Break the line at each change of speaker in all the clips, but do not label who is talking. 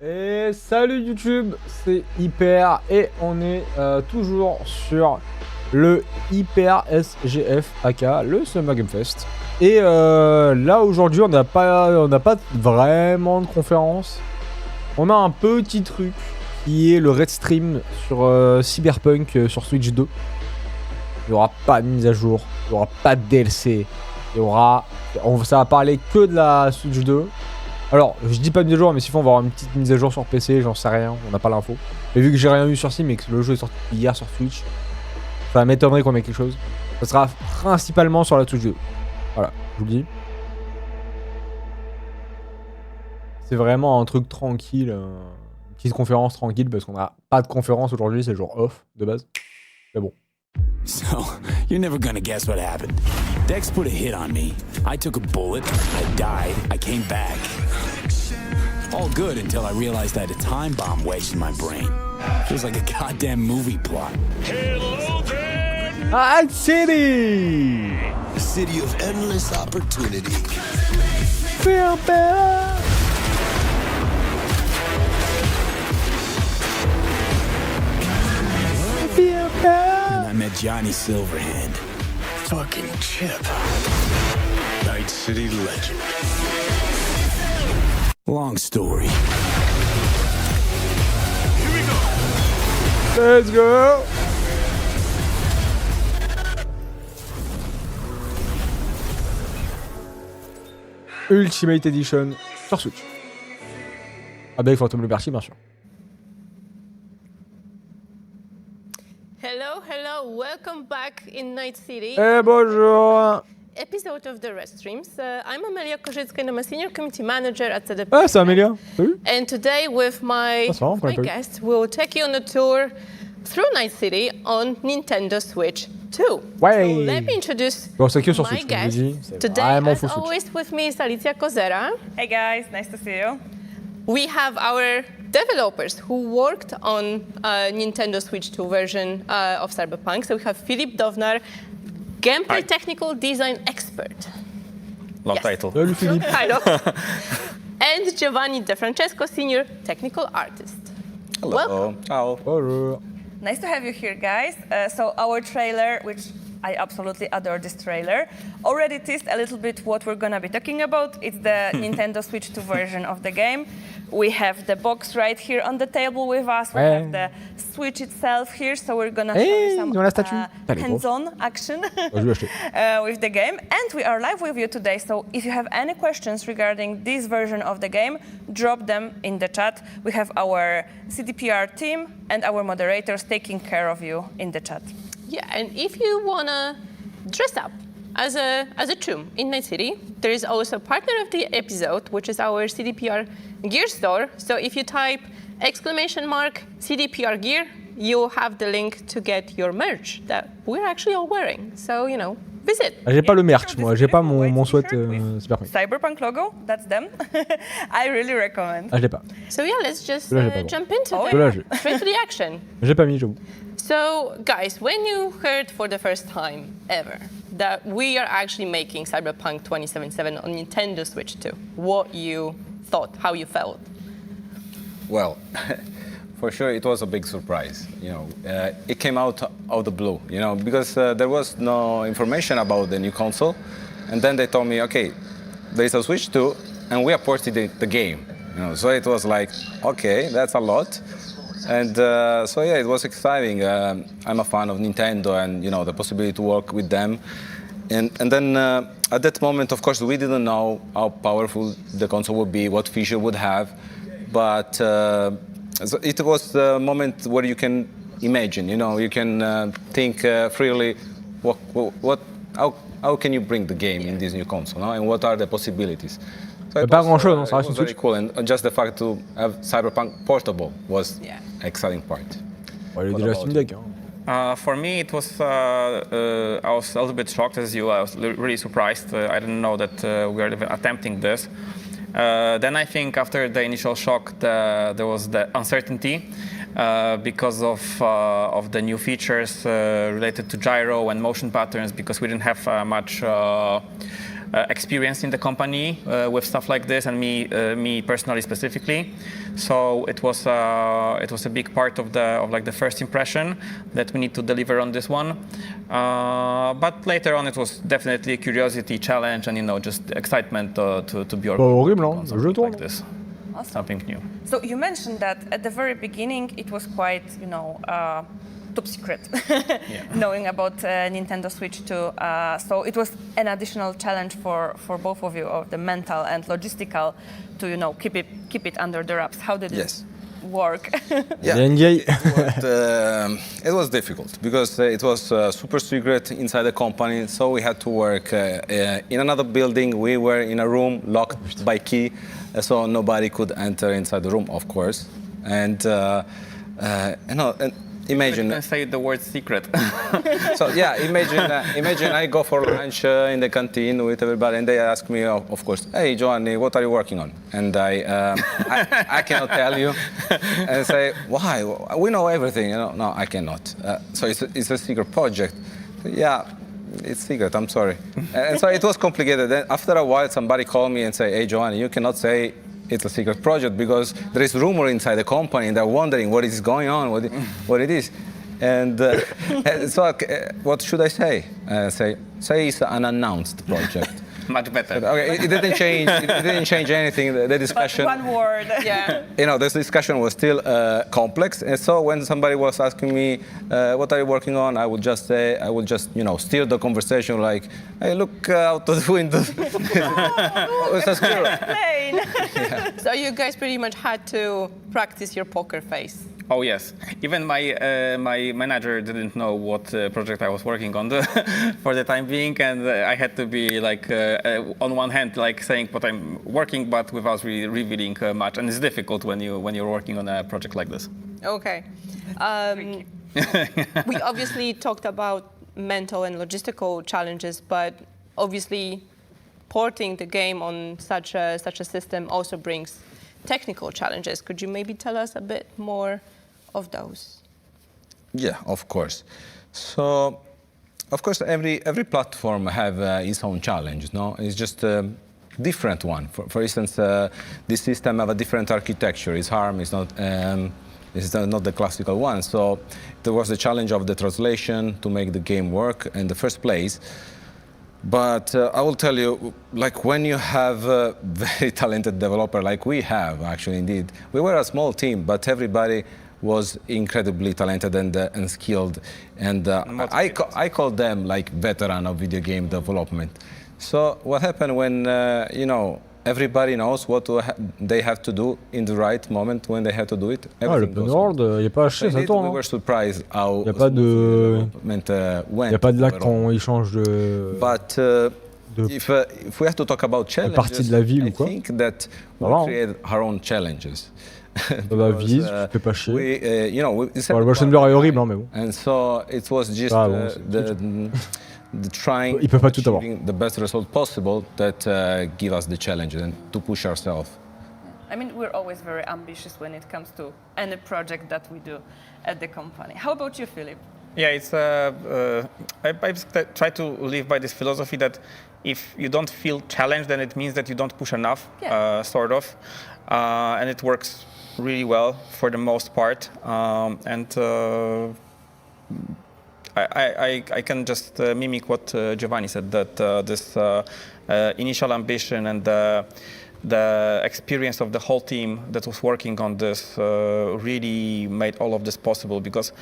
Et salut YouTube, c'est Hyper et on est toujours sur le HyPERXKo, le Summer Game Fest. Et là aujourd'hui on n'a pas vraiment de conférence. On a un petit truc qui est le RedStream sur Cyberpunk sur Switch 2. Il n'y aura pas de mise à jour, il n'y aura pas de DLC, ça va parler que de la Switch 2. Alors, je dis pas de mise à jour, mais s'il faut, on va avoir une petite mise à jour sur PC, j'en sais rien, on n'a pas l'info. Et vu que j'ai rien eu sur Steam et que le jeu est sorti hier sur Switch, ça m'étonnerait qu'on ait quelque chose. Ça sera principalement sur la Switch 2. Voilà, je vous le dis. C'est vraiment un truc tranquille, une petite conférence tranquille, parce qu'on n'a pas de conférence aujourd'hui, c'est le jour off de base. Mais bon.
So, you're never gonna guess what happened. Dex put a hit on me. I took a bullet, I died, I came back. All good until I realized I had a time bomb wedged in my brain. Feels like a goddamn movie plot.
Hello there!
Night City!
A city of endless opportunity.
Feel better! Feel better!
I met Johnny Silverhand.
Fucking Chip. Night City legend.
Long story.
Here we go.
Let's go! Ultimate Edition sur Switch. Avec Phantom Liberty, bien sûr.
Hello, welcome back in Night City.
Eh bonjour!
Episode of the RedStreams. I'm Amelia Korzecka and I'm a senior community manager at CD
Ah, c'est Amélia. Salut.
And today with my guest, we'll take you on a tour through Night City on Nintendo Switch 2.
Ouais.
So let me introduce
Bon, c'est que sur
my
Switch, comme je
guest.
vous dis. C'est
Today,
vraiment
as
full Switch.
always, with me is Alicia Kozera.
Hey guys, nice to see you.
We have our developers who worked on Nintendo Switch 2 version of Cyberpunk. So we have Filip Dovnar, gameplay technical design expert.
Long title.
Salut Philippe.
Title. And Giovanni De Francesco, senior technical artist.
Hello.
Welcome.
Ciao.
Bonjour.
Nice to have you here, guys. So our trailer, which I absolutely adore this trailer, already teased a little bit what we're gonna be talking about. It's the Nintendo Switch 2 version of the game. We have the box right here on the table with us. We have the Switch itself here, so we're gonna show you some hands-on action with the game. And we are live with you today, so if you have any questions regarding this version of the game, drop them in the chat. We have our CDPR team and our moderators taking care of you in the chat.
Yeah, and if you wanna dress up as a Chum in Night City, there is also a partner of the episode, which is our CDPR gear store. So if you type !CDPR gear, you'll have the link to get your merch that we're actually all wearing. So, you know, visit.
J'ai pas le merch, moi. J'ai pas mon sweat Cyberpunk.
Cyberpunk logo, that's them. I really recommend.
Ah, je l'ai pas.
So yeah, let's just
Là,
jump into straight to the action.
J'ai pas mis, j'avoue.
So, guys, when you heard for the first time ever that we are actually making Cyberpunk 2077 on Nintendo Switch 2, what you thought, how you felt?
Well, for sure it was a big surprise. You know, it came out of the blue. You know, because there was no information about the new console, and then they told me, okay, there is a Switch 2, and we are porting the game. You know, so it was like, okay, that's a lot. And so yeah, it was exciting. I'm a fan of Nintendo, and you know the possibility to work with them. And then at that moment, of course, we didn't know how powerful the console would be, what feature would have, but so it was the moment where you can imagine. You know, you can think freely. How can you bring the game in this new console, no? And what are the possibilities? So
Pas grand chose, ça reste une
very
Switch.
cool, and just the fact to have Cyberpunk portable was exciting part.
Ouais, il est déjà Steam Deck. Hein.
For me, it was I was a little bit shocked as you. I was really surprised. I didn't know that we are even attempting this. Then I think after the initial shock, there was the uncertainty because of the new features related to gyro and motion patterns, because we didn't have much experience in the company with stuff like this, and me personally specifically. So it was a big part of the first impression that we need to deliver on this one. But later on, it was definitely a curiosity, challenge, and just excitement to be
horrible, hein,
on
le
something
jeu tourne.
like this.
Awesome.
Something new.
So you mentioned that at the very beginning it was quite, top secret, knowing about Nintendo Switch 2. So it was an additional challenge for both of you, of the mental and logistical, to keep it under the wraps. How did
Yes.
it work?
It was difficult because it was super secret inside the company, so we had to work in another building. We were in a room locked by key, so nobody could enter inside the room, of course. And imagine.
You can say the word secret.
So yeah, imagine I go for lunch in the canteen with everybody, and they ask me, of course, "Hey, Giovanni, what are you working on?" And I cannot tell you, and say, "Why? We know everything." No, I cannot. So it's a secret project. Yeah, it's secret. I'm sorry. And so it was complicated. Then after a while, somebody called me and say, "Hey, Giovanni, you cannot say it's a secret project because there is rumor inside the company and they're wondering what is going on, what it is." And so what should I say? Say it's an unannounced project.
Much better.
Okay, it didn't change. It didn't change anything. The discussion.
But one word.
Yeah.
This discussion was still complex. And so when somebody was asking me, "What are you working on?" I would just say, steer the conversation like, "Hey, look out of the window." It's a squirrel.
Yeah. So you guys pretty much had to practice your poker face.
Oh yes, even my manager didn't know what project I was working on for the time being, and I had to be on one hand saying what I'm working, but without really revealing much, and it's difficult when you're working on a project like this.
Okay. We obviously talked about mental and logistical challenges, but obviously porting the game on such a system also brings technical challenges. Could you maybe tell us a bit more of those?
Yeah, of course. So, of course, every platform have its own challenge. No, it's just a different one. For instance, this system have a different architecture. Its ARM is not. It's not the classical one. So there was the challenge of the translation to make the game work in the first place. But I will tell you, when you have a very talented developer like we have, actually, indeed, we were a small team, but everybody was incredibly talented and skilled. And I call them veteran of video game development. So what happened when, everybody knows what they have to do in the right moment when they have to do it?
Le open world, il n'y a pas à chier, ça tourne.
We were surprised how
Il n'y a pas de...
went.
Il n'y a pas de lag quand ils changent de...
But if we have to talk about challenges,
partie de la ville ou quoi.
I think that we create our own challenges.
La vie, tu fais pas chier.
Le
Washington est horrible, mais bon.
And so it was just the trying
Ils peuvent pas tout avoir.
the best result possible that give us the challenge and to push ourselves.
I mean, we're always very ambitious when it comes to any project that we do at the company. How about you, Philip?
Yeah, it's. I try to live by this philosophy that if you don't feel challenged, then it means that you don't push enough, sort of, and it works really well for the most part. I can just mimic what Giovanni said, that this initial ambition and the experience of the whole team that was working on this really made all of this possible, because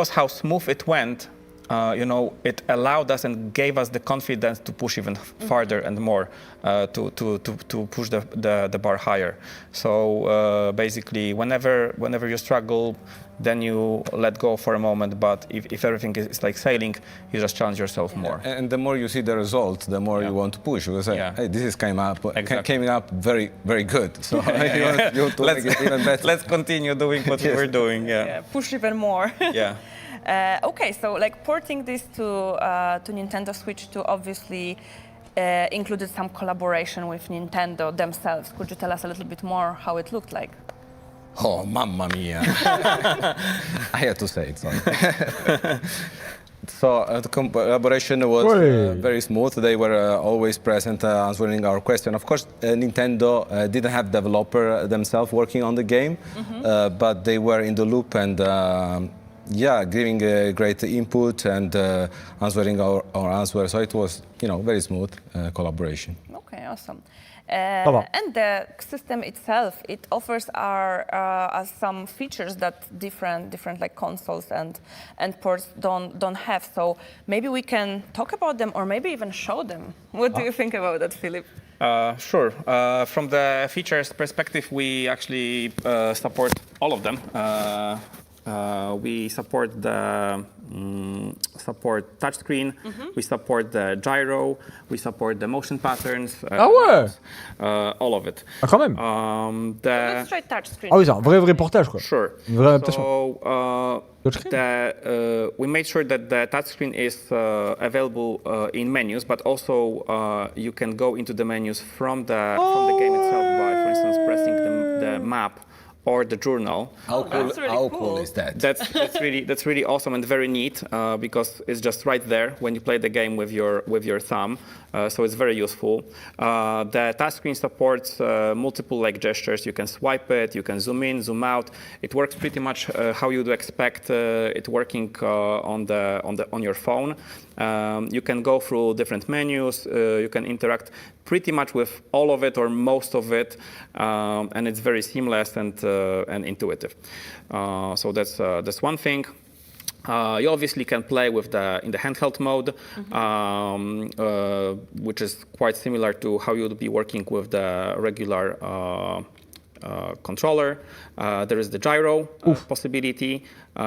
how smooth it went, it allowed us and gave us the confidence to push even farther and more, to push the bar higher. So basically, whenever you struggle, then you let go for a moment. But if everything is like sailing, you just challenge yourself more.
And the more you see the results, the more you want to push. You say, hey, this is came up very, very good. So you want to make it even better.
Let's continue doing what we're doing. Yeah.
Push even more.
Yeah.
Okay, so porting this to Nintendo Switch 2 obviously included some collaboration with Nintendo themselves. Could you tell us a little bit more how it looked like?
Oh, mamma mia. I had to say it, sorry. So the collaboration was very smooth. They were always present, answering our question. Of course, Nintendo didn't have developer themselves working on the game, but they were in the loop and giving great input and answering our answers. So it was, very smooth collaboration.
Okay, awesome.
va.
And the system itself, it offers us some features that different like consoles and ports don't have. So maybe we can talk about them or maybe even show them. What do you think about that, Philip?
Sure. From the features perspective, we actually support all of them. We support the touchscreen, we support the gyro, we support the motion patterns. All of it.
Ah, quand même.
Let's try touchscreen.
Ah oui, c'est un vrai portage, quoi.
Sure.
Une vraie adaptation.
So we made sure that the touchscreen is available in menus, but also you can go into the menus from the game itself by, for instance, pressing the map or the journal.
How cool is that?
That's really awesome and very neat because it's just right there when you play the game with your thumb. So it's very useful. The touchscreen supports multiple like gestures. You can swipe it, you can zoom in, zoom out. It works pretty much how you'd expect it working on your phone. You can go through different menus. You can interact pretty much with all of it or most of it, and it's very seamless and intuitive. So that's one thing. You obviously can play with in the handheld mode, which is quite similar to how you'd be working with the regular controller. There is the gyro possibility,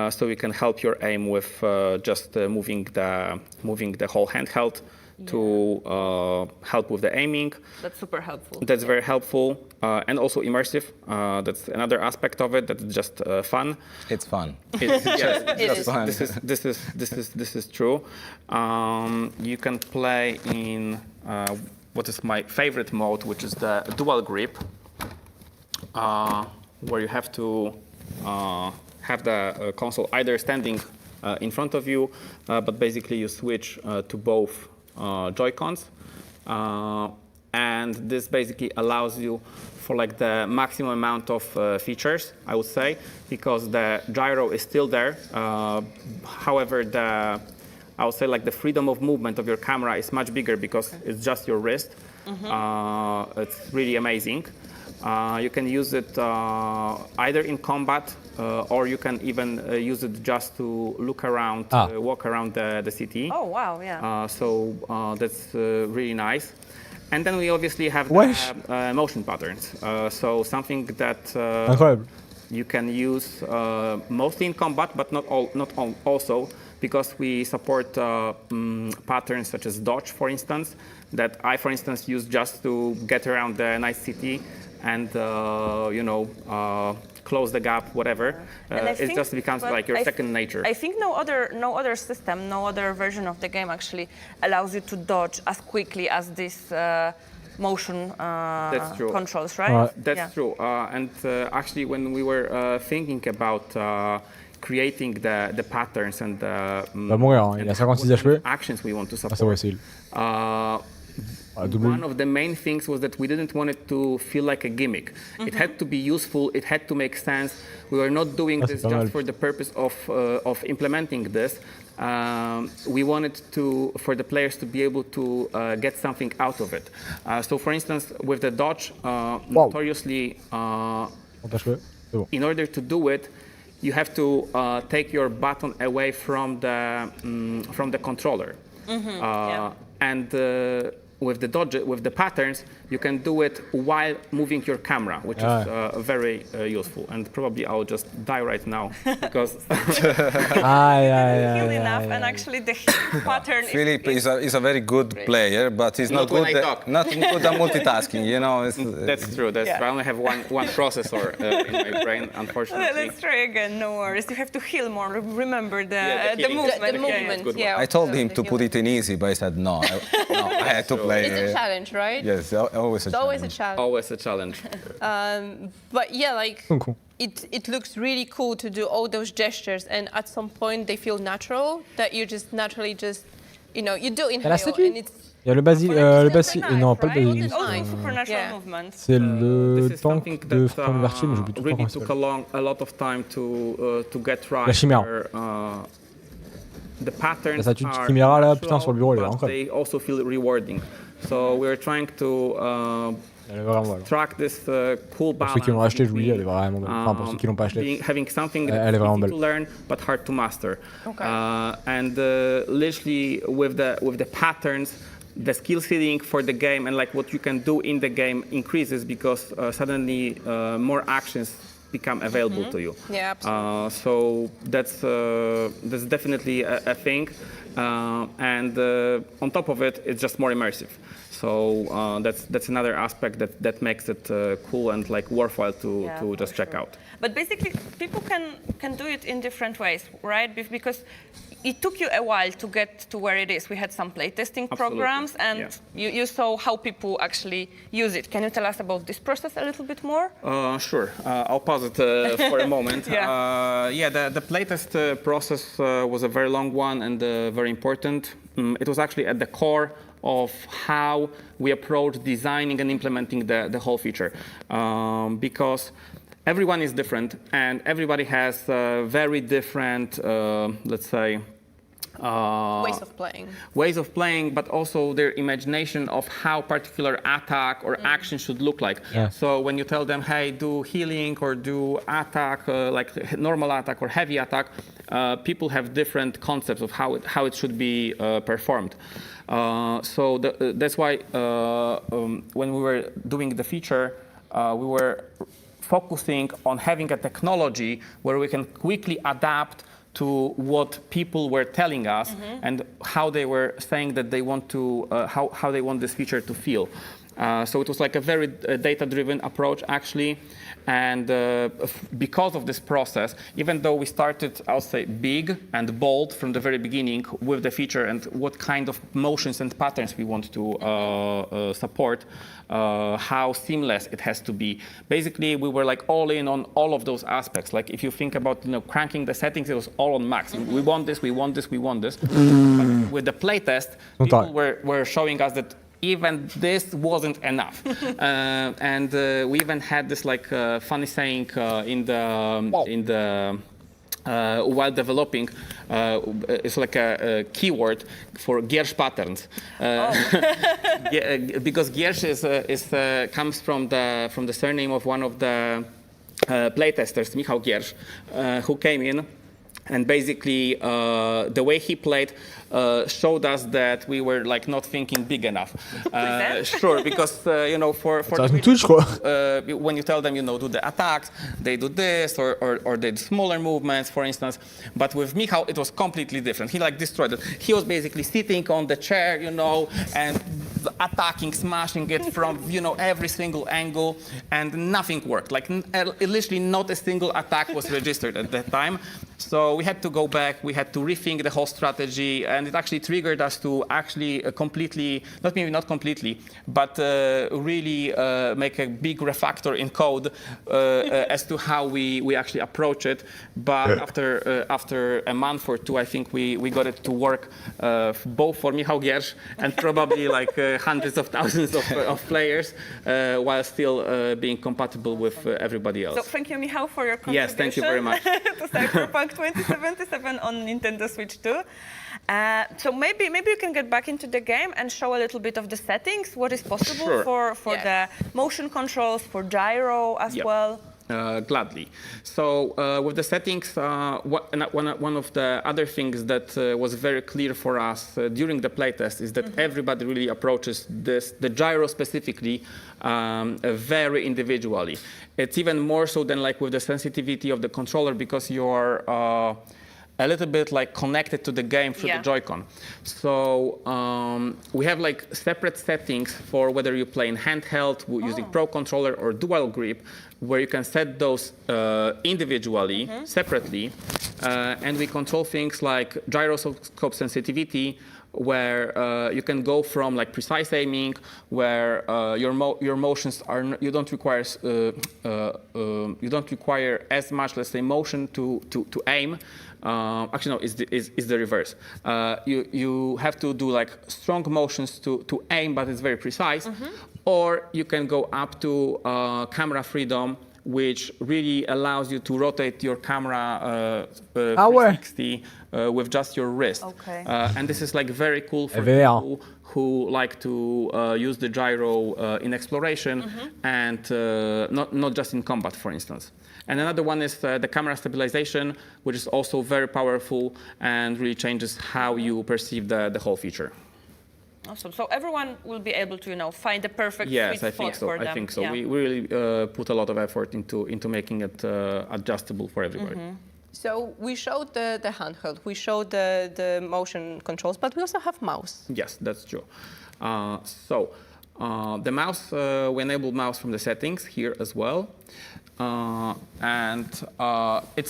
so you can help your aim with just moving the whole handheld to help with the aiming.
That's super helpful.
That's very helpful and also immersive. That's another aspect of it. That's just fun.
It's fun.
It's
fun.
This is true. You can play in what is my favorite mode, which is the dual grip, where you have to have the console either standing in front of you, but basically you switch to both Joy-Cons, and this basically allows you for like the maximum amount of features, I would say, because the gyro is still there. However, I would say like the freedom of movement of your camera is much bigger because it's just your wrist. It's really amazing. You can use it either in combat or you can even use it just to look around, walk around the city.
Oh, wow, yeah.
So that's really nice. And then we obviously have the motion patterns. So something that you can use mostly in combat, but not also, because we support patterns such as dodge, for instance, that I, for instance, use just to get around the nice city and close the gap, whatever. It just becomes like your second nature.
I think no other system, no other version of the game actually allows you to dodge as quickly as this motion controls, right?
That's true. And actually, when we were thinking about creating the patterns and the actions we want to support, one of the main things was that we didn't want it to feel like a gimmick. It had to be useful. It had to make sense. We were not doing this just for the purpose of implementing this. We wanted for the players to be able to get something out of it. So, for instance, with the dodge, notoriously, in order to do it, you have to take your button away from the controller, and with the patterns, you can do it while moving your camera, which is very useful. And probably I'll just die right now because
heal enough, and actually the pattern.
Philip is a very good player, but he's not good at multitasking.
That's true. I only have one processor in my brain, unfortunately.
Let's try again. No worries. You have to heal more. Remember the movement.
I told him to put it in easy, but he said no. I had to play.
It's a challenge, right?
Yes, always a challenge.
Always a challenge.
Always a challenge.
But yeah, like it looks really cool to do all those gestures, and at some point they feel natural, that you just naturally just, you know, you do inhale,
statue.
and it's
Il y a le basilisk, non pas le
It's
basilisk.
also supernatural
Yeah.
movements.
C'est
This
le
is
tank
something
de
that
Franck Vertier, mais j'oublie tout le temps
really
comment il
took
s'appelle.
a lot of time to get right.
La chimère.
The patterns
La statue de
are
Chimera, là,
natural,
putain, sur le bureau, elle est
but
incroyable.
they also feel rewarding. So we're trying to
Elle est vraiment belle.
track this cool
Pour
balance.
ceux qui l'ont acheté, je vous dis, elle est
between,
vraiment belle. Enfin, pour ceux qui l'ont pas acheté.
having something
Elle est vraiment
that's
belle.
easy to learn but hard to master.
Okay.
And literally with the patterns, the skill ceiling for the game and like what you can do in the game increases because suddenly more actions become available to you.
Yeah, absolutely.
So that's definitely a thing. And on top of it, it's just more immersive. So that's another aspect that makes it cool and like worthwhile to just check out.
But basically, people can do it in different ways, right? Because it took you a while to get to where it is. We had some playtesting programs, and you saw how people actually use it. Can you tell us about this process a little bit more?
Sure. I'll pause it for a moment. The playtest process was a very long one and very important. It was actually at the core of how we approach designing and implementing the whole feature. Because everyone is different and everybody has very different, let's say, ways of playing, but also their imagination of how particular attack or action should look like.
Yeah.
So when you tell them, hey, do healing or do attack, like normal attack or heavy attack, people have different concepts of how it should be performed. So that's why when we were doing the feature, we were focusing on having a technology where we can quickly adapt to what people were telling us and how they were saying that they want to, how they want this feature to feel. So it was like a very data-driven approach, actually. And because of this process, even though we started, I'll say, big and bold from the very beginning with the feature and what kind of motions and patterns we want to support, how seamless it has to be. Basically, we were like all in on all of those aspects. Like if you think about cranking the settings, it was all on max. We want this, we want this, we want this. But with the playtest, people were showing us that even this wasn't enough. And we even had this like funny saying in the while developing, it's like a keyword for Giersch patterns, because Giersch comes from the surname of one of the playtesters, Michał Giersch, who came in. And basically, the way he played showed us that we were like not thinking big enough. Sure, because for when you tell them do the attacks, they do this or they do smaller movements, for instance. But with Michał, it was completely different. He like destroyed it. He was basically sitting on the chair, and attacking, smashing it from every single angle, and nothing worked. Like literally not a single attack was registered at that time. So we had to go back, we had to rethink the whole strategy, and it actually triggered us to actually completely, not completely, but really make a big refactor in code as to how we actually approach it. But after a month or two, I think we got it to work both for Michał Giersch and probably like hundreds of thousands of players, while still being compatible with everybody else.
So thank you, Michał, for your contribution.
Yes, thank you very much.
to Cyberpunk 2077 on Nintendo Switch 2. So maybe you can get back into the game and show a little bit of the settings, what is possible for the motion controls, for gyro as well.
Gladly. So with the settings, one of the other things that was very clear for us during the playtest is that everybody really approaches the gyro specifically, very individually. It's even more so than like with the sensitivity of the controller, because you're a little bit like connected to the game through the Joy-Con. So we have like separate settings for whether you play in handheld using Pro Controller or dual grip. where you can set those individually, separately, and we control things like gyroscope sensitivity, where you can go from like precise aiming, where your motions are you don't require as much, let's say, motion to aim. Actually, no, it's the reverse. You have to do like strong motions to aim, but it's very precise. Or you can go up to camera freedom, which really allows you to rotate your camera 360 with just your wrist.
Okay.
And this is like very cool for people who like to use the gyro in exploration and not just in combat, for instance. And another one is the camera stabilization, which is also very powerful and really changes how you perceive the whole feature.
Awesome. So everyone will be able to, find the perfect sweet spot for them.
I think so.
Yeah.
We really put a lot of effort into making it adjustable for everybody.
So we showed the handheld, we showed the motion controls, but we also have mouse.
Yes, that's true. The mouse, we enabled mouse from the settings here as well, and it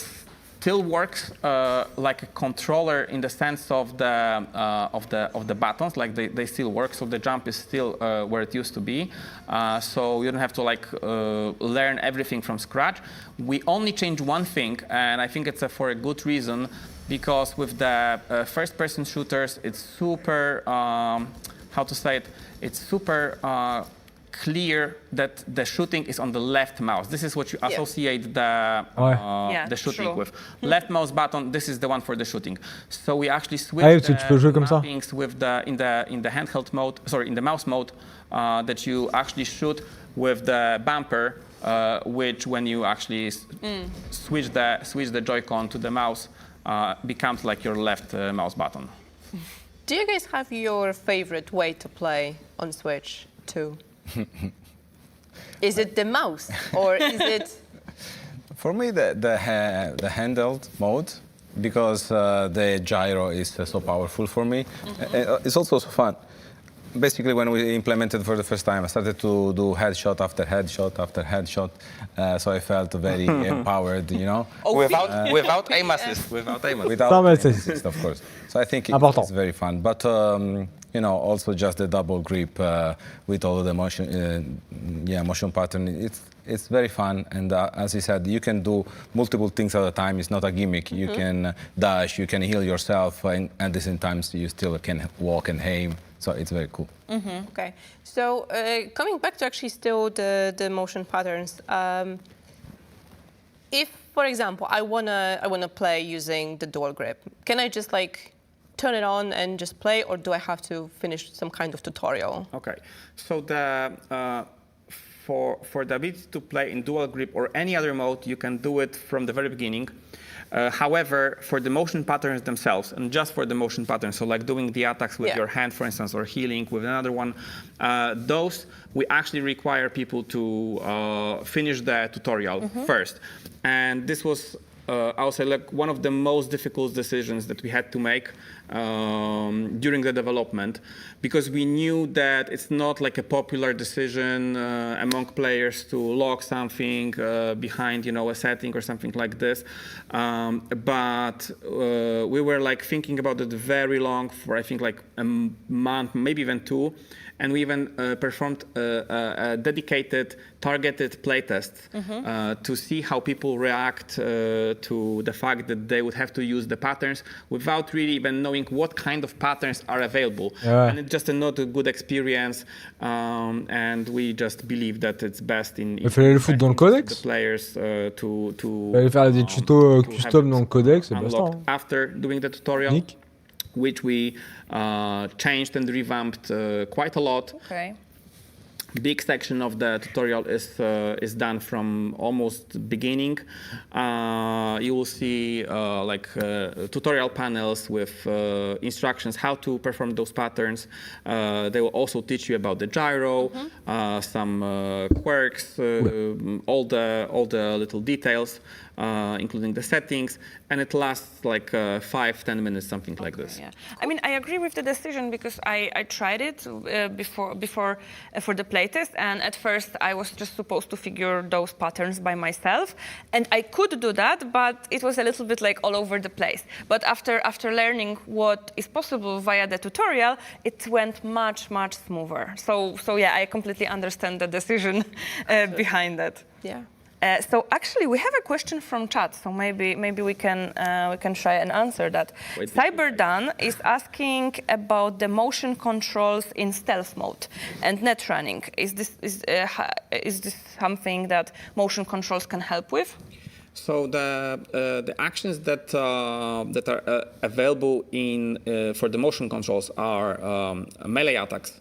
still works like a controller in the sense of the buttons, like they still work. So the jump is still where it used to be. So you don't have to like learn everything from scratch. We only change one thing, and I think it's for a good reason, because with the first-person shooters, it's super how to say it? It's super clear that the shooting is on the left mouse. This is what you associate the shooting with. Left mouse button, this is the one for the shooting. So we actually switched the mappings with in the handheld mode, sorry, in the mouse mode, that you actually shoot with the bumper, which when you actually switch the Joy-Con to the mouse, becomes like your left mouse button.
Do you guys have your favorite way to play on Switch 2? Is it the mouse, or is it?
For me, the handheld mode, because the gyro is so powerful for me. It's also so fun. Basically, when we implemented for the first time, I started to do headshot after headshot after headshot, so I felt very empowered,
Without aim assist. Without
aim assist, of course. So I think it's very fun. But also just the double grip with all the motion, motion pattern. It's very fun, and as you said, you can do multiple things at a time. It's not a gimmick. You can dash, you can heal yourself, and at the same time, you still can walk and aim. So it's very cool.
Okay. So coming back to actually still the motion patterns, if, for example, I wanna play using the dual grip, can I just like turn it on and just play, or do I have to finish some kind of tutorial?
Okay. So for the ability to play in dual grip or any other mode, you can do it from the very beginning. However, for the motion patterns themselves, and just for the motion patterns, so like doing the attacks with your hand, for instance, or healing with another one, those we actually require people to finish the tutorial first. And this was, I would say, like one of the most difficult decisions that we had to make during the development, because we knew that it's not like a popular decision among players to lock something behind, a setting or something like this. But we were like thinking about it very long, for I think like a month, maybe even 2. And we even performed a dedicated, targeted playtest to see how people react to the fact that they would have to use the patterns without really even knowing what kind of patterns are available. And it's just not a good experience. And we just believe that it's best in
Il fallait le foutre dans le codex.
The players to
Il fallait faire des tutos custom dans le codex, c'est basta.
After doing the tutorial. Which we changed and revamped quite a lot.
Okay.
Big section of the tutorial is done from almost beginning. You will see tutorial panels with instructions how to perform those patterns. They will also teach you about the gyro, some quirks, all the little details, including the settings, and it lasts like 5-10 minutes, something like this.
Yeah. I mean, I agree with the decision, because I tried it before for the play latest. And at first, I was just supposed to figure those patterns by myself. And I could do that, but it was a little bit like all over the place. But after learning what is possible via the tutorial, it went much smoother. So yeah, I completely understand the decision behind that.
Yeah.
So actually, we have a question from chat. So maybe we can try and answer that. Cyberdan is asking about the motion controls in stealth mode and net running. Is this something that motion controls can help with?
So the actions that are available for the motion controls are melee attacks,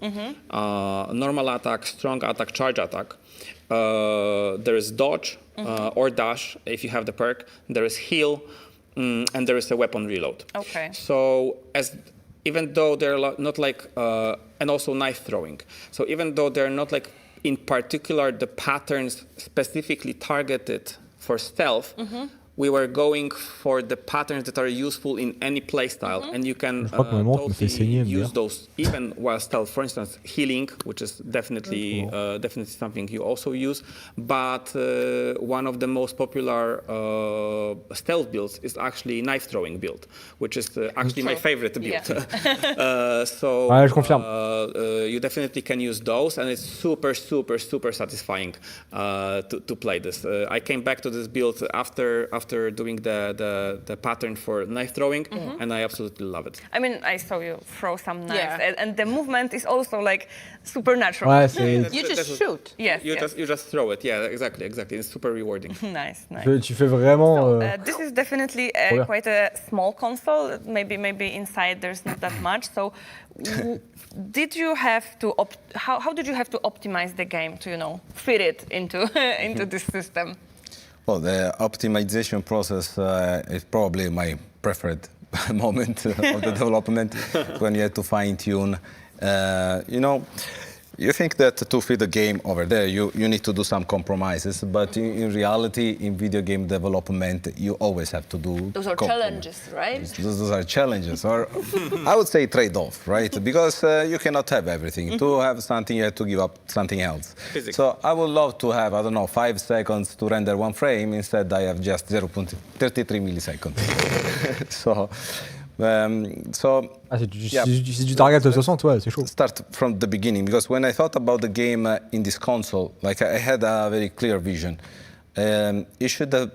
normal attack, strong attack, charge attack. There is dodge or dash if you have the perk. There is heal, and there is a weapon reload.
Okay.
So even though they're not like, and also knife throwing. So even though they're not like in particular the patterns specifically targeted for stealth, we were going for the patterns that are useful in any playstyle, and you can totally use those even while stealth. For instance, healing, which is definitely something you also use. But one of the most popular stealth builds is actually knife throwing build, which is actually my favorite build.
Yeah.
Je confirme.
You definitely can use those, and it's super satisfying to play this. I came back to this build after doing the pattern for knife throwing, and I absolutely love it.
I mean, I saw you throw some knives, and the movement is also like supernatural.
Ouais,
You just shoot.
Yes,
You just throw it. Yeah, exactly. It's super rewarding.
Nice.
tu fais vraiment...
This is definitely quite a small console. Maybe inside there's not that much. So, did you have to how did you have to optimize the game to fit it into this system?
Well, the optimization process is probably my preferred moment of the development when you have to fine-tune. You think that to fit the game over there, you need to do some compromises, but in reality, in video game development, you always have to do
Those are challenges, right?
Those are challenges, or I would say trade-off, right? Because you cannot have everything. To have something, you have to give up something else.
Physics.
So I would love to have, 5 seconds to render one frame. Instead, I have just 0.33 milliseconds.
Si tu target 60, ouais, c'est chaud.
Start from the beginning, because when I thought about the game in this console, like I had a very clear vision. It should have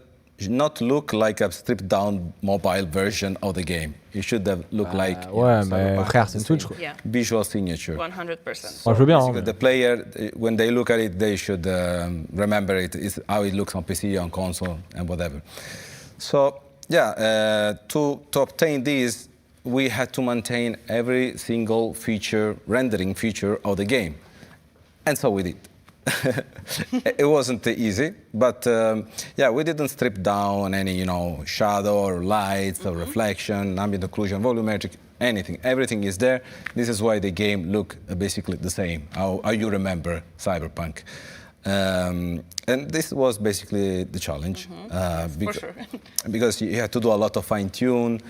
not look like a stripped down mobile version of the game. It should have looked like
Ouais, mais frère, c'est une Switch, quoi.
Yeah,
visual signature.
100%.
Moi, je veux bien. Hein.
The player, when they look at it, they should remember it is how it looks on PC, on console, and whatever. So yeah, to obtain this, we had to maintain every single rendering feature of the game. And so we did. It wasn't easy, but yeah, we didn't strip down any, shadow or lights or reflection, ambient occlusion, volumetric, anything. Everything is there. This is why the game look basically the same, how you remember Cyberpunk. And this was basically the challenge.
For sure.
Because you have to do a lot of fine-tune.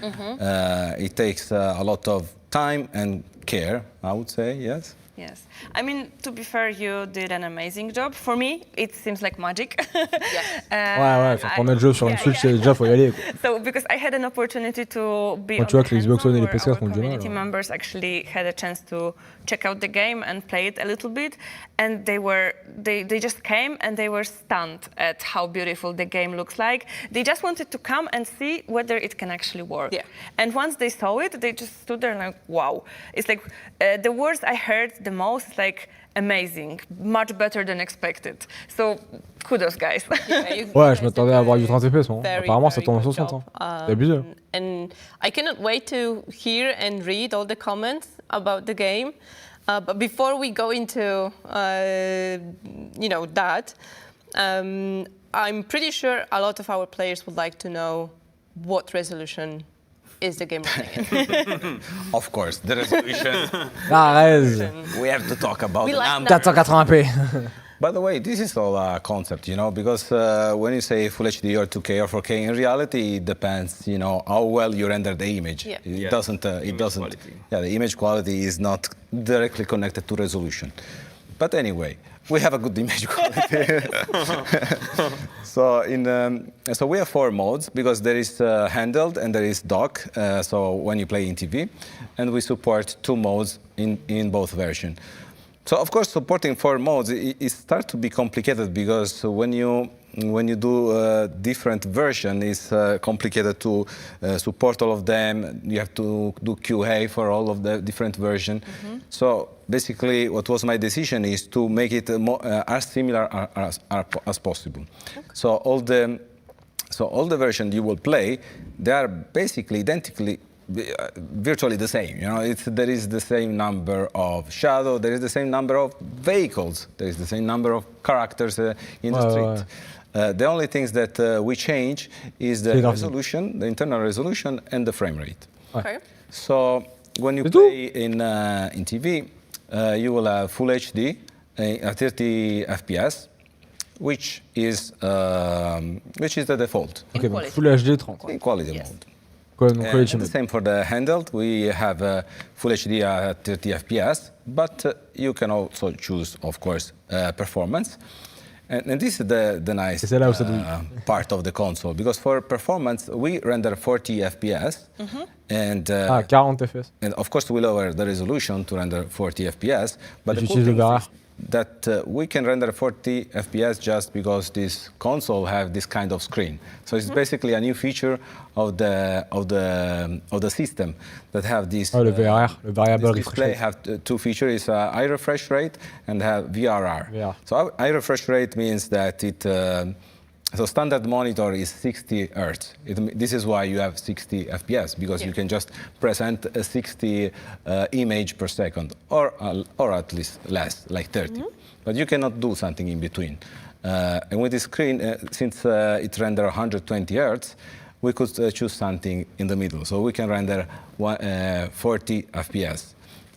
It takes a lot of time and care, I would say, yes.
Yes. I mean, to be fair, you did an amazing job. For me, it seems like magic.
Ouais, faire tourner le jeu sur une Switch, déjà, faut y aller, quoi.
So, because I had an opportunity to be
Quand tu vois que les Xbox One et les PS4 font
our
du mal,
community members actually had a chance to check out the game and play it a little bit, and they just came and they were stunned at how beautiful the game looks like. They just wanted to come and see whether it can actually work.
Yeah.
And once they saw it, they just stood there and like, wow. It's like the words I heard the most, like, amazing, much better than expected. So, kudos, guys.
Ouais, je m'attendais à avoir du 30 FPS. Hein. Apparemment, ça tourne en 60. Hein. C'est abusé.
And I cannot wait to hear and read all the comments about the game. But before we go into, that, I'm pretty sure a lot of our players would like to know what resolution is the game running in.
Of course, the resolution.
Arrête.
We have to talk about
We
the
like
number.
480p.
By the way, this is all a concept, because when you say Full HD or 2K or 4K, in reality, it depends, how well you render the image.
Yeah.
It doesn't.
Quality.
Yeah, the image quality is not directly connected to resolution. But anyway, we have a good image quality. So we have 4 modes because there is handheld and there is dock. So when you play in TV, and we support 2 modes in both versions. So of course, supporting 4 modes it starts to be complicated because when you do different version, it's complicated to support all of them. You have to do QA for all of the different version. So basically, what was my decision is to make it as similar as possible. Okay. So all the versions you will play, they are basically identically. Virtually the same, you know. There is the same number of shadow, there is the same number of vehicles, there is the same number of characters in the street. The only things that we change is the resolution, the internal resolution, and the frame rate.
Okay.
So when you play in TV, you will have Full HD at 30 FPS, which is the default.
Ok, donc Full HD 30.
In quality mode.
The
same for the handheld. We have Full HD at 30 FPS, but you can also choose, of course, performance. And this is the nice part of the console, because for performance, we render 40 FPS. And
40 FPS.
And of course, we lower the resolution to render 40 FPS. But the cool thing is that we can render 40 FPS just because this console have this kind of screen. So it's basically a new feature of the system that have this.
Le VRR, le variable
refresh rate. Have 2 features: high refresh rate and have VRR. So high refresh rate means that it. So standard monitor is 60 Hz. This is why you have 60 FPS, because you can just present a 60 image per second, or at least less, like 30. But you cannot do something in between. And with this screen, since it renders 120 Hz, we could choose something in the middle. So we can render 40 FPS.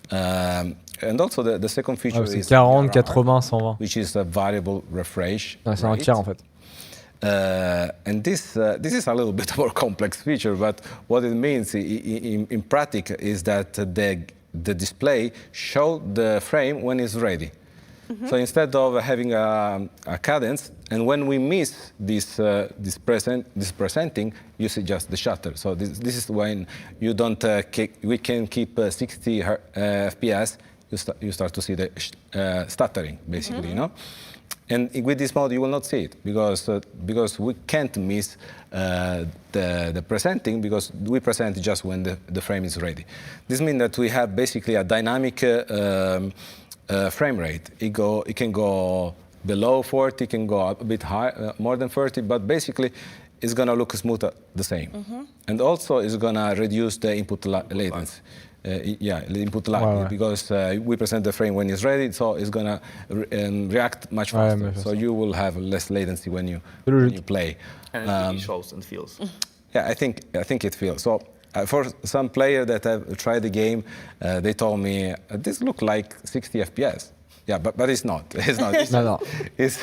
And also the second feature is
40, 80, 120.
Which is a variable refresh.
C'est un tiers en fait.
And this is a little bit more complex feature, but what it means in practice is that the display shows the frame when it's ready. So instead of having a cadence, and when we miss this presenting, you see just the shutter. So this is when you don't we can keep 60 FPS. You start to see the stuttering, basically, you know. And with this mode, you will not see it because we can't miss the presenting, because we present just when the frame is ready. This means that we have basically a dynamic frame rate. It can go below 40, it can go a bit high, more than 30, but basically it's going to look smooth the same. And also it's going to reduce the input latency. The input lag, because we present the frame when it's ready, so it's gonna react much faster. So you will have less latency when you play.
And it shows and feels.
Yeah, I think it feels. So for some players that have tried the game, they told me this looks like 60 FPS. Yeah, but it's not. It's not. It's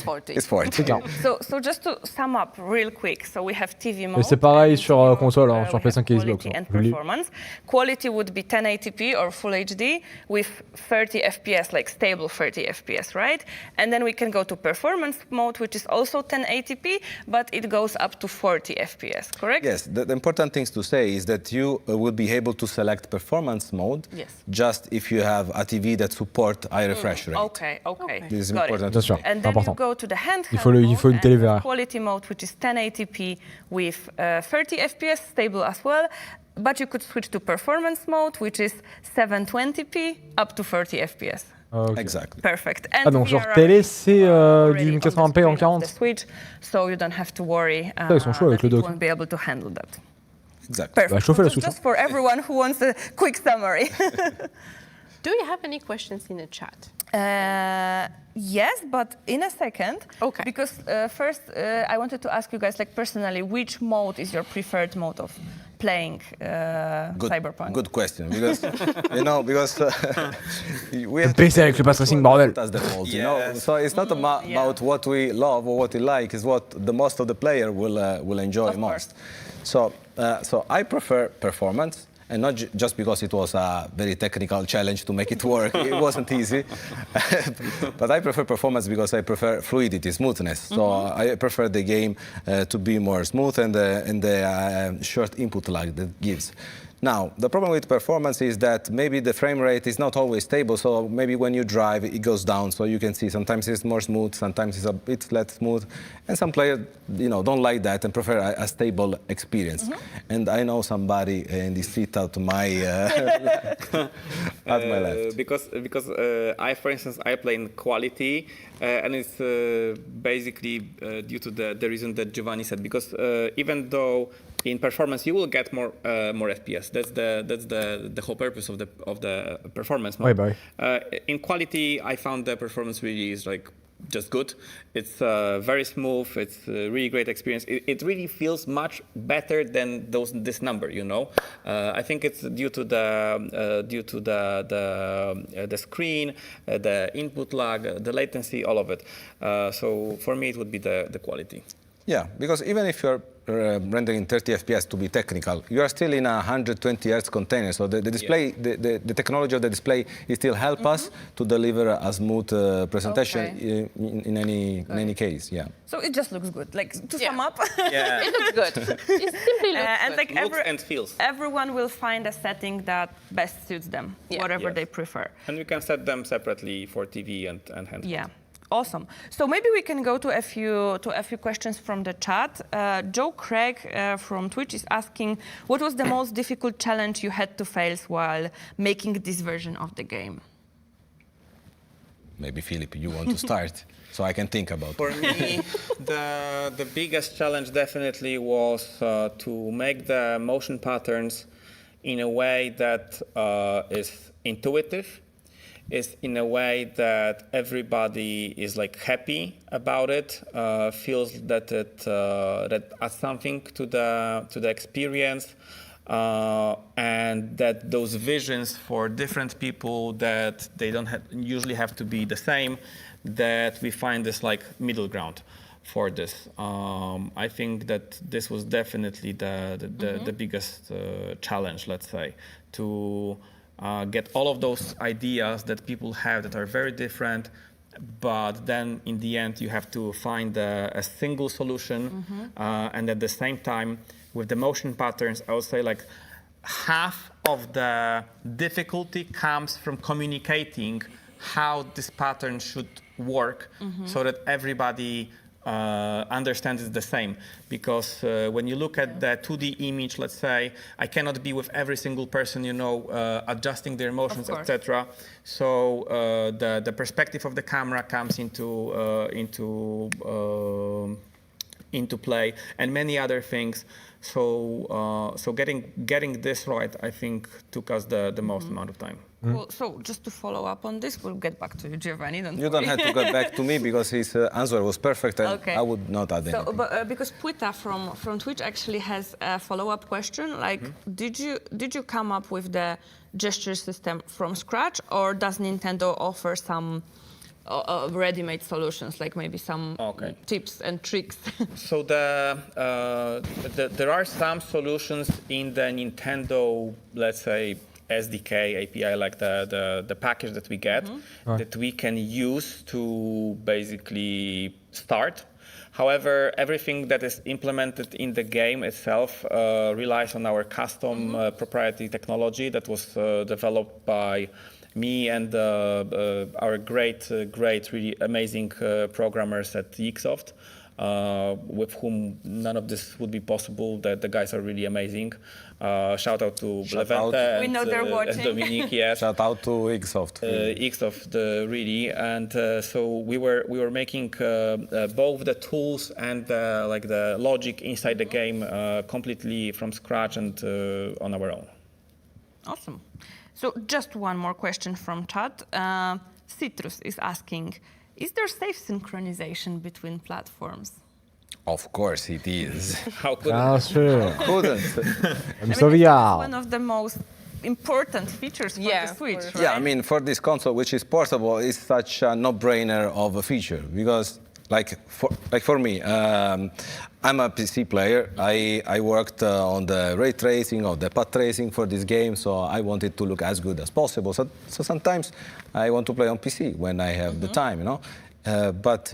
40. It's 40.
So just to sum up real quick, so we have TV mode.
C'est pareil sur console, hein, sur PS5 et Xbox.
And performance. Quality would be 1080p or Full HD with 30 FPS, like stable 30 FPS, right? And then we can go to performance mode, which is also 1080p, but it goes up to 40 FPS, correct?
Yes. The important things to say is that you will be able to select performance mode just if you have a TV that supports high refresh rate.
Okay.
This is important.
And then you go to the handheld
il faut une télé VRR.
quality mode, which is 1080p with 30 FPS, stable as well. But you could switch to performance mode, which is 720p up to 30 FPS.
Okay.
Exactly.
Perfect. And
donc sur télé, c'est du 1080p en 40.
Switch, so you don't have to worry
Ils sont chauds avec le dock.
won't be able to handle that.
Exactly.
Perfect. Just for everyone who wants a quick summary.
Do you have any questions in the chat?
Yes, but in a second.
Okay.
Because first, I wanted to ask you guys, like personally, which mode is your preferred mode of playing Cyberpunk?
Good question, because we have
PC avec le pass tracing, bordel.
As the mode, you know. So it's not about what we love or what we like; it's what the most of the player will enjoy most. So I prefer performance. And not just because it was a very technical challenge to make it work. It wasn't easy. But I prefer performance because I prefer fluidity, smoothness. So I prefer the game to be more smooth and the short input lag that gives. Now, the problem with performance is that maybe the frame rate is not always stable, so maybe when you drive, it goes down. So you can see sometimes it's more smooth, sometimes it's a bit less smooth. And some players, don't like that and prefer a stable experience. And I know somebody in this seat at my left.
Because I, for instance, I play in quality, and it's basically due to the reason that Giovanni said. Because even though in performance you will get more FPS, that's the whole purpose of the performance mode. In quality, I found the performance really is like just good. It's very smooth. It's a really great experience. It really feels much better than this number. I think it's due to the screen, the input lag, the latency, all of it. So for me, it would be the quality.
Yeah, because even if you're rendering 30 FPS to be technical, you are still in a 120 Hz container. So the display, the technology of the display, it still helps us to deliver a smooth presentation in any case. Yeah.
So it just looks good. Like to sum up,
it looks good. It simply looks
and like
looks and feels.
Everyone will find a setting that best suits them, whatever they prefer.
And you can set them separately for TV and handheld.
Yeah. Awesome. So maybe we can go to a few questions from the chat. Joe Craig from Twitch is asking, what was the most difficult challenge you had to face while making this version of the game?
Maybe Philip, you want to start, so I can think about it.
For me, the biggest challenge definitely was to make the motion patterns in a way that is intuitive, is in a way that everybody is like happy about it, feels that that adds something to the experience, and that those visions for different people that they don't usually have to be the same, that we find this like middle ground for this. I think that this was definitely the biggest challenge, let's say, to get all of those ideas that people have that are very different, but then in the end you have to find a single solution, and at the same time with the motion patterns, I would say like half of the difficulty comes from communicating how this pattern should work so that everybody understands it's the same. Because when you look at the 2D image, let's say, I cannot be with every single person, adjusting their motions, etc. So the perspective of the camera comes into play, and many other things. So getting this right, I think, took us the most amount of time.
Well, so just to follow up on this, we'll get back to you, Giovanni.
You don't have to get back to me because his answer was perfect, and I would not add anything.
But because Petit from Twitch actually has a follow-up question, like, did you come up with the gesture system from scratch, or does Nintendo offer some ready-made solutions, like maybe some tips and tricks?
So there are some solutions in the Nintendo, let's say, SDK API, like the package that we get, that we can use to basically start. However, everything that is implemented in the game itself relies on our custom proprietary technology that was developed by me and our great, really amazing programmers at Geeksoft, with whom none of this would be possible. The guys are really amazing. Shout out to Levente
we know they're watching.
and Dominique. Yes.
Shout out to Geeksoft.
Geeksoft, really. And so we were making both the tools and the logic inside the game completely from scratch and on our own.
Awesome. So just one more question from chat. Citrus is asking, is there safe synchronization between platforms?
Of course it is.
How could
Couldn't.
It's one of the most important features for the Switch, right?
Yeah, I mean, for this console, which is portable, it's such a no-brainer of a feature, because like for me, I'm a PC player. I worked on the ray tracing or the path tracing for this game, so I wanted to look as good as possible. So sometimes I want to play on PC when I have the time, you know. But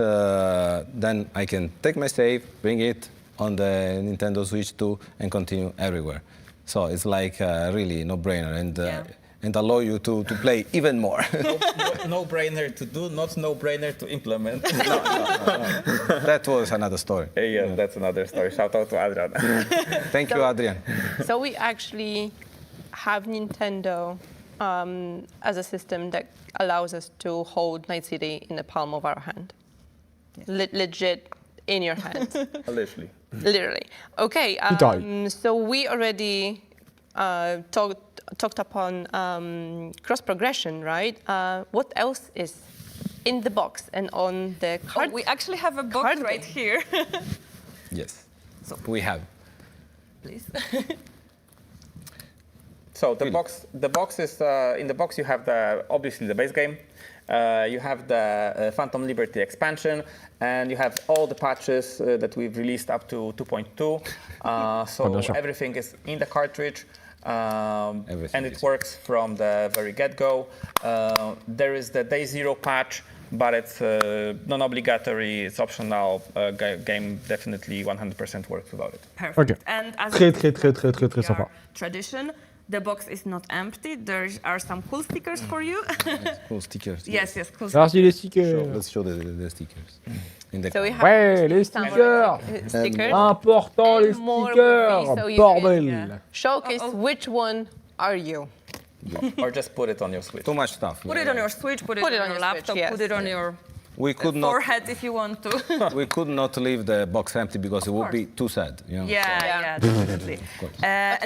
then I can take my save, bring it on the Nintendo Switch 2, and continue everywhere. So it's like really no-brainer, and allow you to play even more.
No-brainer to do, not no-brainer to implement.
No. That was another story.
Yeah, that's another story. Shout out to Adrian.
Thank you, Adrian.
So we actually have Nintendo as a system that allows us to hold Night City in the palm of our hand. Legit in your hand.
Literally.
Literally. Okay, so we already talked upon cross-progression, right? What else is in the box and on the card?
We actually have a box right here.
Yes, we have.
Please.
So the box is in the box. You have obviously the base game. You have the Phantom Liberty expansion, and you have all the patches that we've released up to 2.2. So everything is in the cartridge, and it works from the very get-go. There is the Day Zero patch, but it's non-obligatory. It's optional. Game definitely 100% works without it.
Perfect.
Okay.
And as
Très sympa.
tradition, the box is not empty. There are some cool stickers for you.
Cool stickers.
Yes, cool
Merci les stickers.
Let's show the stickers. In the
So we have
Ouais, les stickers.
stickers.
Important les
More
stickers.
movies, so you
Bordel.
Showcase which one are you?
Or just put it on your Switch.
Too much stuff.
Put it on your Switch, put it on your laptop,
Switch, yes.
put it on your
We could not.
forehead if you want to.
We could not leave the box empty because it would be too sad. You know?
Yeah, definitely.
But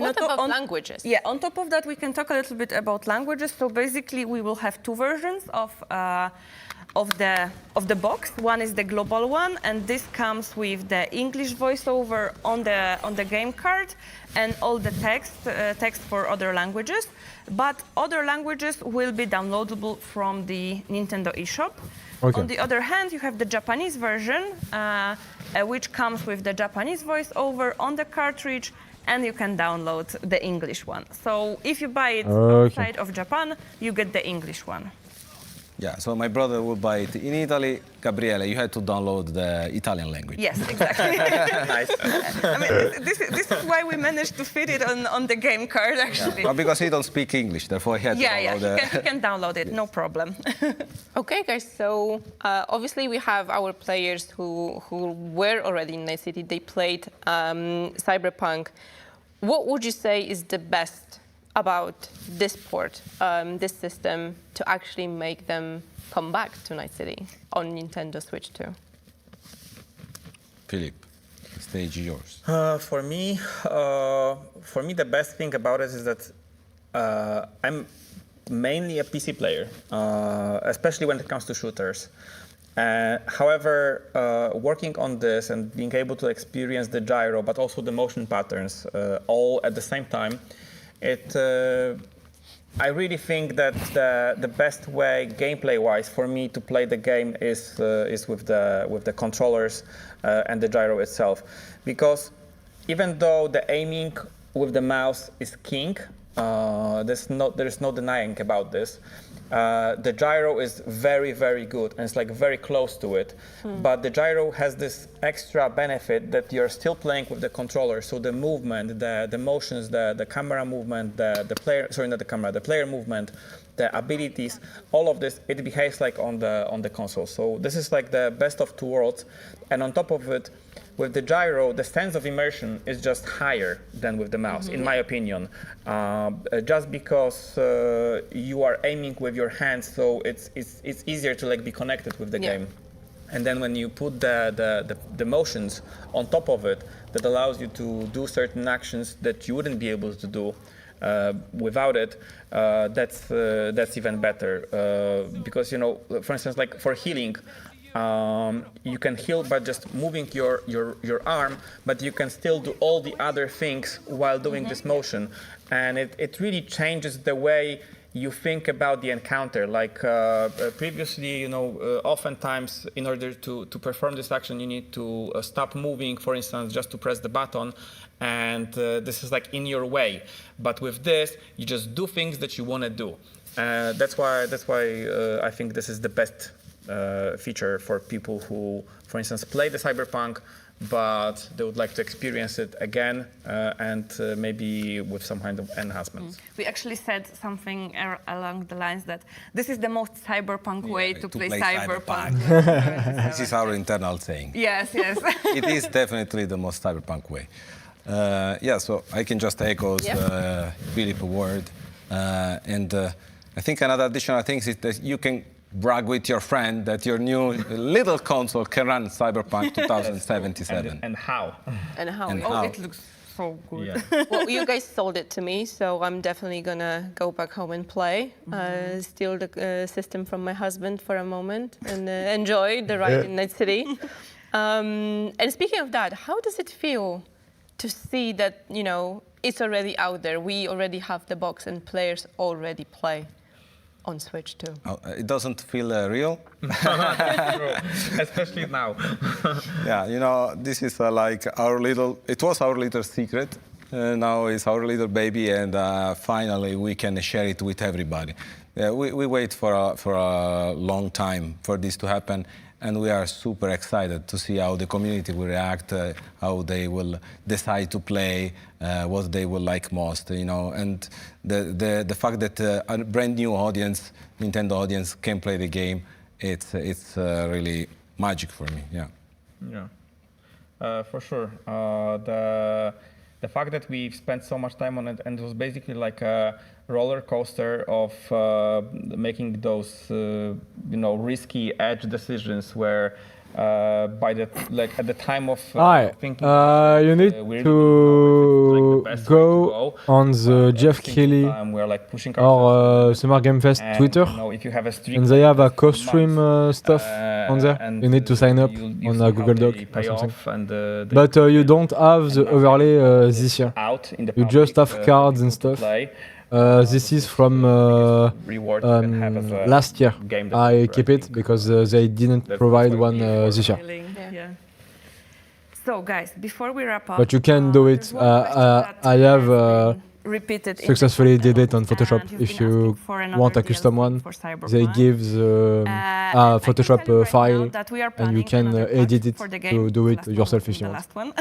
what about languages?
Yeah, on top of that, we can talk a little bit about languages. So basically, we will have two versions of the box. One is the global one, and this comes with the English voiceover on the game card and all the text for other languages. But other languages will be downloadable from the Nintendo eShop.
Okay.
On the other hand, you have the Japanese version, which comes with the Japanese voiceover on the cartridge, and you can download the English one. So if you buy it outside of Japan, you get the English one.
Yeah, so my brother will buy it in Italy. Gabriele, you had to download the Italian language.
Yes, exactly.
Nice.
I mean, this is why we managed to fit it on the game card, actually.
Well, because he don't speak English, therefore he had to download
he can download it, no problem.
Okay, guys, so obviously we have our players who were already in Night City. They played Cyberpunk. What would you say is the best about this port, this system, to actually make them come back to Night City on Nintendo Switch 2?
Philip, stage is yours.
For me, the best thing about it is that I'm mainly a PC player, especially when it comes to shooters. However, working on this and being able to experience the gyro, but also the motion patterns, all at the same time, I really think that the best way, gameplay-wise, for me to play the game is with the controllers and the gyro itself, because even though the aiming with the mouse is king, there's no denying about this. The gyro is very, very good, and it's like very close to it. But the gyro has this extra benefit that you're still playing with the controller. So the movement, the motions, the camera movement, the player movement, the abilities, all of this, it behaves like on the console. So this is like the best of two worlds. And on top of it, with the gyro, the sense of immersion is just higher than with the mouse, in my opinion. Just because you are aiming with your hands, so it's easier to like be connected with the game. And then when you put the motions on top of it, that allows you to do certain actions that you wouldn't be able to do without it. That's even better because, you know, for instance, like for healing. You can heal by just moving your arm, but you can still do all the other things while doing this motion. And it really changes the way you think about the encounter. Like previously, you know, oftentimes in order to perform this action, you need to stop moving, for instance, just to press the button. And this is like in your way. But with this, you just do things that you want to do. That's why I think this is the best feature for people who, for instance, play the Cyberpunk, but they would like to experience it again and maybe with some kind of enhancements.
We actually said something along the lines that this is the most Cyberpunk way to play Cyberpunk.
This is our internal saying.
Yes, yes.
It is definitely the most Cyberpunk way. Yeah, so I can just echo Philip's word. And I think another additional thing is that you can brag with your friend that your new little console can run Cyberpunk 2077.
And how?
And how?
And
Oh,
how?
it looks so good.
Yeah.
Well, you guys sold it to me, so I'm definitely gonna go back home and play. Steal the system from my husband for a moment and enjoy the ride in Night City. And speaking of that, how does it feel to see that, you know, it's already out there? We already have the box and players already play on Switch too.
It doesn't feel real.
Especially now.
Yeah, you know, this is like it was our little secret. Now it's our little baby, and finally we can share it with everybody. We wait for a long time for this to happen, and we are super excited to see how the community will react, how they will decide to play, what they will like most, you know. And the fact that a brand new audience, Nintendo audience, can play the game, it's really magic for me. Yeah.
Yeah, for sure. The fact that we've spent so much time on it, and it was basically like a roller coaster of making those, you know, risky edge decisions where at the time of thinking,
you need to go on the Jeff Keighley
we're like pushing
or Summer Game Fest
and,
Twitter,
you know, if you have a streak
and they have a
of
co-stream
months,
stuff on there. You need to sign up
you'll
on
see
a
how
Google Doc
they
or
pay
something.
off and,
But you don't have the overlay this year.
out in the
You just have cards and stuff.
Play.
This is from
Reward you can have as a
last year.
game that
I
you
keep it because they didn't provide one this year.
Yeah. So, guys, before we wrap up,
But you can do it.
there's one question that
I have
has been repeated in
successfully
the
did it on
comments,
Photoshop.
and you've
If
been
you
asking for another
want a
DLC
custom one,
for Cyberpunk.
they give the
And I can
Photoshop
tell you right
file,
now that we are
and you
planning
can
another patch
edit it
for the
to
game.
do
The
it
last one
yourself
was
if you
the
want.
last one.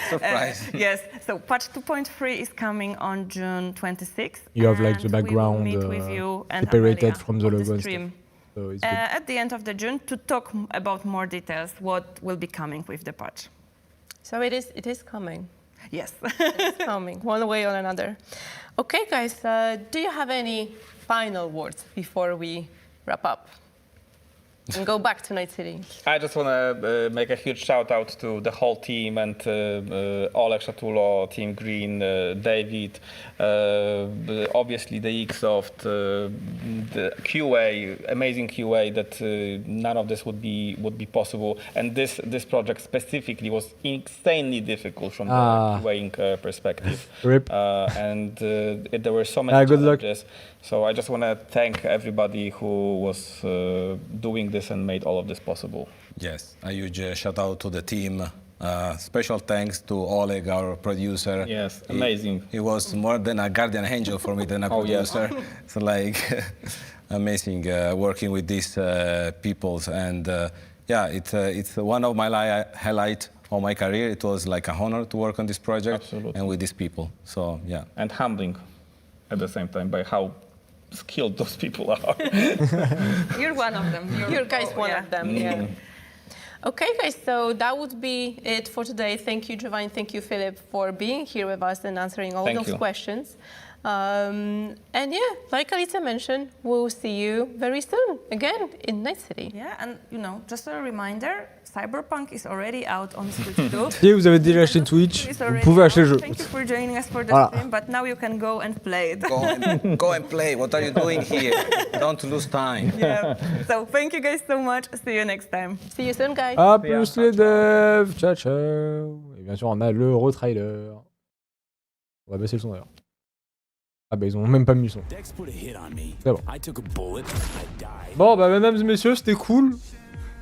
Surprise.
Yes, so patch 2.3 is coming on June 26th.
You have like the
and we will
background
meet with you and
separated
Amelia
from the
on
logo and
stream
stuff. So it's good.
at the end of the June to talk about more details, what will be coming with the patch.
So it is coming.
Yes.
It's coming, one way or another. Okay, guys, do you have any final words before we wrap up and go back to Night City?
I just want to make a huge shout out to the whole team and Oleg Shatulo, Team Green, David, obviously the Xsoft, the QA, amazing QA that none of this would be possible. And this project specifically was insanely difficult from the QAing perspective.
Rip.
And there were so many
good luck.
challenges. So I just want to thank everybody who was doing this and made all of this possible.
Yes, a huge shout out to the team. Special thanks to Oleg, our producer.
Yes, amazing.
He was more than a guardian angel for me than a producer. So like amazing working with these peoples, and yeah, it's one of my highlight of my career. It was like an honor to work on this project.
Absolutely.
And with these people. So yeah,
and humbling at the same time by how skilled those people are.
You're one of them.
You're guys one of them, yeah. Okay, guys, so that would be it for today. Thank you, Giovanni. Thank you, Philip, for being here with us and answering all those questions. And yeah, like Alicia mentioned, we'll see you very soon again in Night City.
Yeah, and you know, just a reminder, Cyberpunk is already out on Switch 2.
Si vous avez déjà acheté Twitch, vous pouvez acheter le jeu.
Thank you for joining us for the stream, but now you can go and play it.
go and play. What are you doing here? Don't lose time.
Yeah. So thank you guys so much. See you next time.
See you soon, guys.
À plus les devs, ciao ciao. Et bien sûr, on a le retrailer. On va baisser le son d'ailleurs. Ah bah ils ont même pas mis le son.
Dex put a hit on me.
C'est bon.
I took a bullet. I died.
Bon bah mesdames et messieurs, c'était cool.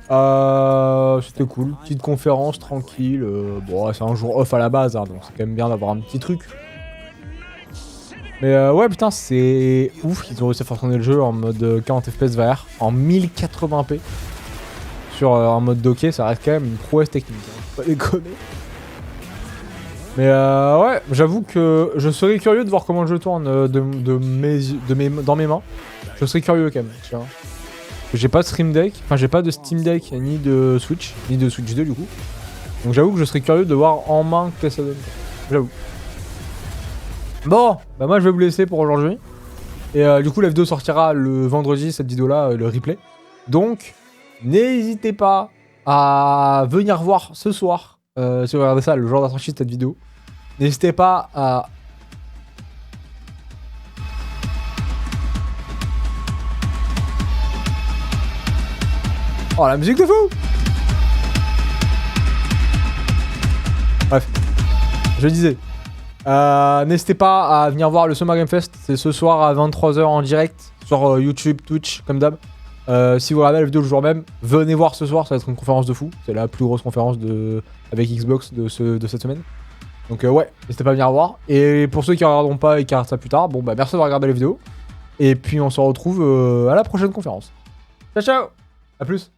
C'était cool. Petite conférence tranquille. Bon, c'est un jour off à la base, hein, donc c'est quand même bien d'avoir un petit truc. Mais ouais, putain, c'est ouf. Ils ont réussi à faire tourner le jeu en mode 40 FPS VR, en 1080p. Sur un mode docké, ça reste quand même une prouesse technique. Hein, faut pas déconner. Mais ouais, j'avoue que je serais curieux de voir comment le jeu tourne dans mes mains. Je serais curieux quand même, tu vois. J'ai pas de Stream Deck, enfin j'ai pas de Steam Deck ni de Switch 2 du coup. Donc j'avoue que je serais curieux de voir en main que ça donne. J'avoue. Bon, bah moi je vais vous laisser pour aujourd'hui. Et du coup la vidéo sortira le vendredi, cette vidéo là, le replay. Donc n'hésitez pas à venir voir ce soir, si vous regardez ça le jour de la sortie de cette vidéo. N'hésitez pas à... Oh la musique de fou! Bref, je disais, n'hésitez pas à venir voir le Summer Game Fest, c'est ce soir à 23h en direct sur YouTube, Twitch, comme d'hab. Si vous regardez la vidéo le jour même, venez voir ce soir, ça va être une conférence de fou. C'est la plus grosse conférence avec Xbox de cette semaine. Donc ouais, n'hésitez pas à venir voir. Et pour ceux qui ne regarderont pas et qui regardent ça plus tard, bon bah merci d'avoir regardé la vidéo. Et puis on se retrouve à la prochaine conférence. Ciao ciao, à plus.